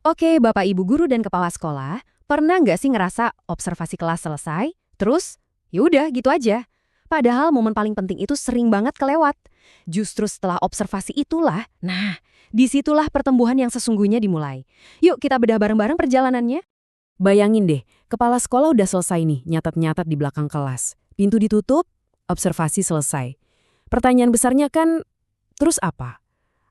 Oke, Bapak Ibu guru dan kepala sekolah, pernah nggak sih ngerasa observasi kelas selesai, terus yaudah gitu aja? Padahal momen paling penting itu sering banget kelewat. Justru setelah observasi itulah, nah, disitulah pertumbuhan yang sesungguhnya dimulai. Yuk kita bedah bareng-bareng perjalanannya. Bayangin deh, kepala sekolah udah selesai nih, nyatat-nyatat di belakang kelas. Pintu ditutup, observasi selesai. Pertanyaan besarnya kan, terus apa?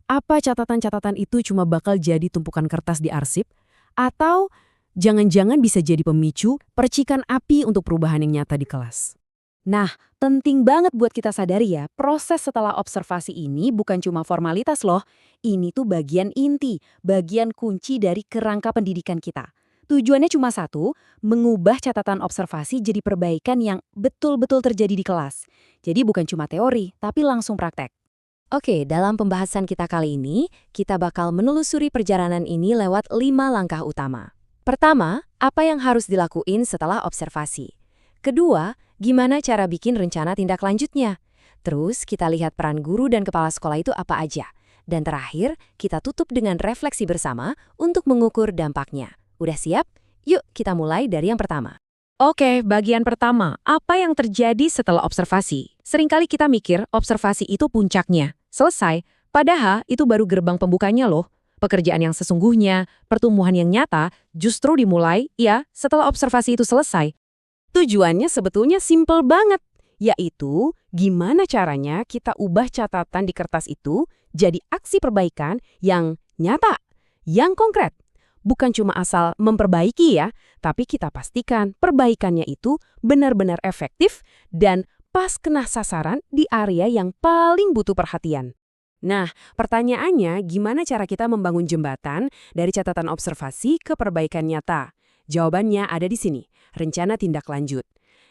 Apa catatan-catatan itu cuma bakal jadi tumpukan kertas di arsip? Atau jangan-jangan bisa jadi pemicu percikan api untuk perubahan yang nyata di kelas? Nah, penting banget buat kita sadari ya, proses setelah observasi ini bukan cuma formalitas loh. Ini tuh bagian inti, bagian kunci dari kerangka pendidikan kita. Tujuannya cuma satu, mengubah catatan observasi jadi perbaikan yang betul-betul terjadi di kelas. Jadi bukan cuma teori, tapi langsung praktek. Oke, dalam pembahasan kita kali ini, kita bakal menelusuri perjalanan ini lewat 5 langkah utama. Pertama, apa yang harus dilakuin setelah observasi? Kedua, gimana cara bikin rencana tindak lanjutnya? Terus, kita lihat peran guru dan kepala sekolah itu apa aja. Dan terakhir, kita tutup dengan refleksi bersama untuk mengukur dampaknya. Udah siap? Yuk, kita mulai dari yang pertama. Oke, bagian pertama, apa yang terjadi setelah observasi? Seringkali kita mikir observasi itu puncaknya. Selesai, padahal itu baru gerbang pembukanya loh. Pekerjaan yang sesungguhnya, pertumbuhan yang nyata, justru dimulai, ya, setelah observasi itu selesai. Tujuannya sebetulnya simpel banget, yaitu gimana caranya kita ubah catatan di kertas itu jadi aksi perbaikan yang nyata, yang konkret. Bukan cuma asal memperbaiki ya, tapi kita pastikan perbaikannya itu benar-benar efektif dan pas kena sasaran di area yang paling butuh perhatian. Nah, pertanyaannya gimana cara kita membangun jembatan dari catatan observasi ke perbaikan nyata? Jawabannya ada di sini, rencana tindak lanjut.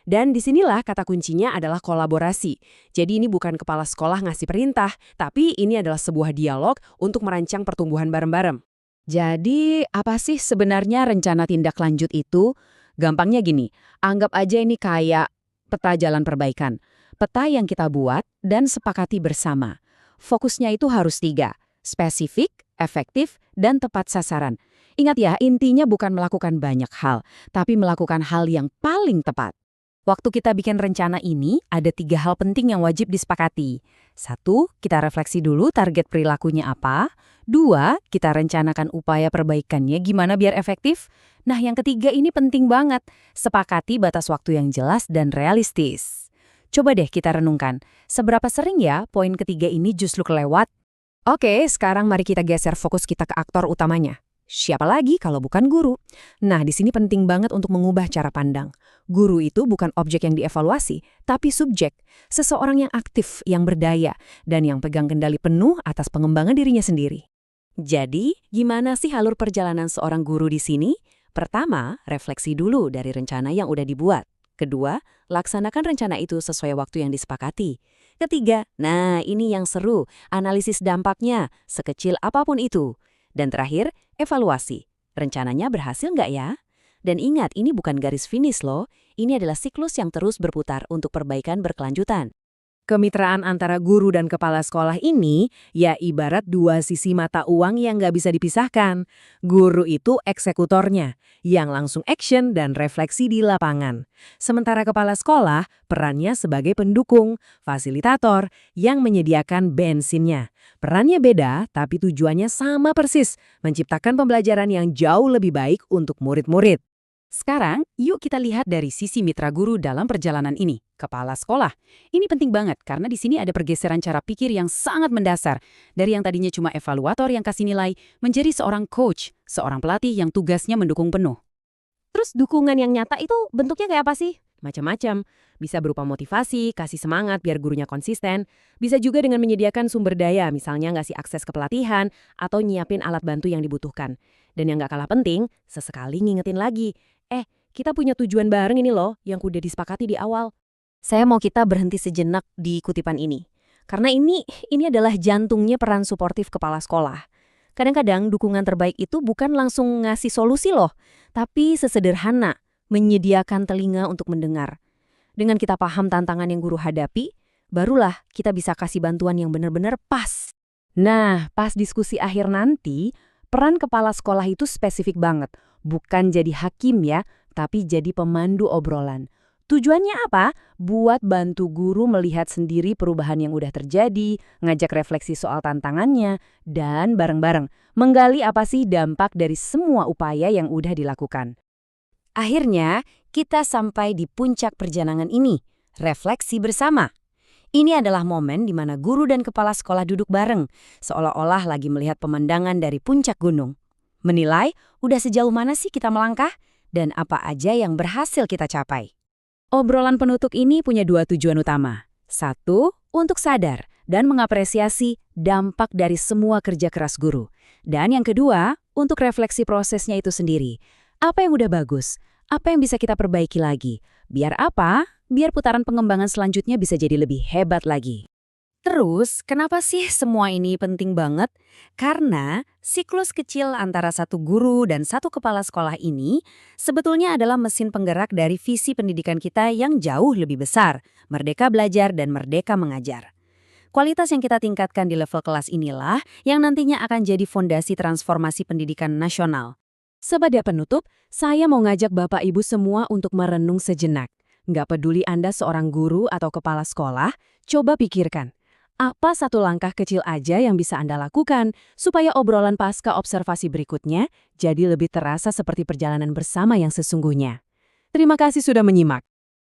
Dan disinilah kata kuncinya adalah kolaborasi. Jadi ini bukan kepala sekolah ngasih perintah, tapi ini adalah sebuah dialog untuk merancang pertumbuhan bareng-bareng. Jadi, apa sih sebenarnya rencana tindak lanjut itu? Gampangnya gini, anggap aja ini kayak peta jalan perbaikan. Peta yang kita buat dan sepakati bersama. Fokusnya itu harus 3, spesifik, efektif, dan tepat sasaran. Ingat ya, intinya bukan melakukan banyak hal, tapi melakukan hal yang paling tepat. Waktu kita bikin rencana ini, ada 3 hal penting yang wajib disepakati. 1, kita refleksi dulu target perilakunya apa. 2, kita rencanakan upaya perbaikannya gimana biar efektif. Nah, yang ketiga ini penting banget. Sepakati batas waktu yang jelas dan realistis. Coba deh kita renungkan, seberapa sering ya poin ketiga ini justru kelewat? Oke, sekarang mari kita geser fokus kita ke aktor utamanya. Siapa lagi kalau bukan guru? Nah, di sini penting banget untuk mengubah cara pandang. Guru itu bukan objek yang dievaluasi, tapi subjek. Seseorang yang aktif, yang berdaya, dan yang pegang kendali penuh atas pengembangan dirinya sendiri. Jadi, gimana sih alur perjalanan seorang guru di sini? Pertama, refleksi dulu dari rencana yang udah dibuat. Kedua, laksanakan rencana itu sesuai waktu yang disepakati. Ketiga, nah ini yang seru, analisis dampaknya, sekecil apapun itu. Dan terakhir, evaluasi. Rencananya berhasil nggak ya? Dan ingat, ini bukan garis finish loh. Ini adalah siklus yang terus berputar untuk perbaikan berkelanjutan. Kemitraan antara guru dan kepala sekolah ini ya ibarat 2 sisi mata uang yang nggak bisa dipisahkan. Guru itu eksekutornya, yang langsung action dan refleksi di lapangan. Sementara kepala sekolah perannya sebagai pendukung, fasilitator, yang menyediakan bensinnya. Perannya beda, tapi tujuannya sama persis, menciptakan pembelajaran yang jauh lebih baik untuk murid-murid. Sekarang, yuk kita lihat dari sisi mitra guru dalam perjalanan ini, kepala sekolah. Ini penting banget karena di sini ada pergeseran cara pikir yang sangat mendasar. Dari yang tadinya cuma evaluator yang kasih nilai, menjadi seorang coach, seorang pelatih yang tugasnya mendukung penuh. Terus dukungan yang nyata itu bentuknya kayak apa sih? Macam-macam. Bisa berupa motivasi, kasih semangat biar gurunya konsisten. Bisa juga dengan menyediakan sumber daya, misalnya ngasih akses ke pelatihan, atau nyiapin alat bantu yang dibutuhkan. Dan yang nggak kalah penting, sesekali ngingetin lagi. Kita punya tujuan bareng ini loh, yang udah disepakati di awal. Saya mau kita berhenti sejenak di kutipan ini. Karena ini adalah jantungnya peran suportif kepala sekolah. Kadang-kadang dukungan terbaik itu bukan langsung ngasih solusi loh, tapi sesederhana, menyediakan telinga untuk mendengar. Dengan kita paham tantangan yang guru hadapi, barulah kita bisa kasih bantuan yang benar-benar pas. Nah, pas diskusi akhir nanti, Peran kepala sekolah itu spesifik banget. Bukan jadi hakim ya, tapi jadi pemandu obrolan. Tujuannya apa? Buat bantu guru melihat sendiri perubahan yang udah terjadi, ngajak refleksi soal tantangannya, dan bareng-bareng menggali apa sih dampak dari semua upaya yang udah dilakukan. Akhirnya, kita sampai di puncak perjalanan ini, refleksi bersama. Ini adalah momen di mana guru dan kepala sekolah duduk bareng, seolah-olah lagi melihat pemandangan dari puncak gunung. Menilai, udah sejauh mana sih kita melangkah, dan apa aja yang berhasil kita capai. Obrolan penutup ini punya dua tujuan utama. Satu, untuk sadar dan mengapresiasi dampak dari semua kerja keras guru. Dan yang kedua, untuk refleksi prosesnya itu sendiri. Apa yang udah bagus? Apa yang bisa kita perbaiki lagi? Biar apa? Biar putaran pengembangan selanjutnya bisa jadi lebih hebat lagi. Terus, kenapa sih semua ini penting banget? Karena siklus kecil antara satu guru dan satu kepala sekolah ini sebetulnya adalah mesin penggerak dari visi pendidikan kita yang jauh lebih besar, merdeka belajar dan merdeka mengajar. Kualitas yang kita tingkatkan di level kelas inilah yang nantinya akan jadi fondasi transformasi pendidikan nasional. Sebagai penutup, saya mau ngajak Bapak Ibu semua untuk merenung sejenak. Nggak peduli Anda seorang guru atau kepala sekolah, coba pikirkan. Apa satu langkah kecil aja yang bisa Anda lakukan supaya obrolan pasca observasi berikutnya jadi lebih terasa seperti perjalanan bersama yang sesungguhnya? Terima kasih sudah menyimak.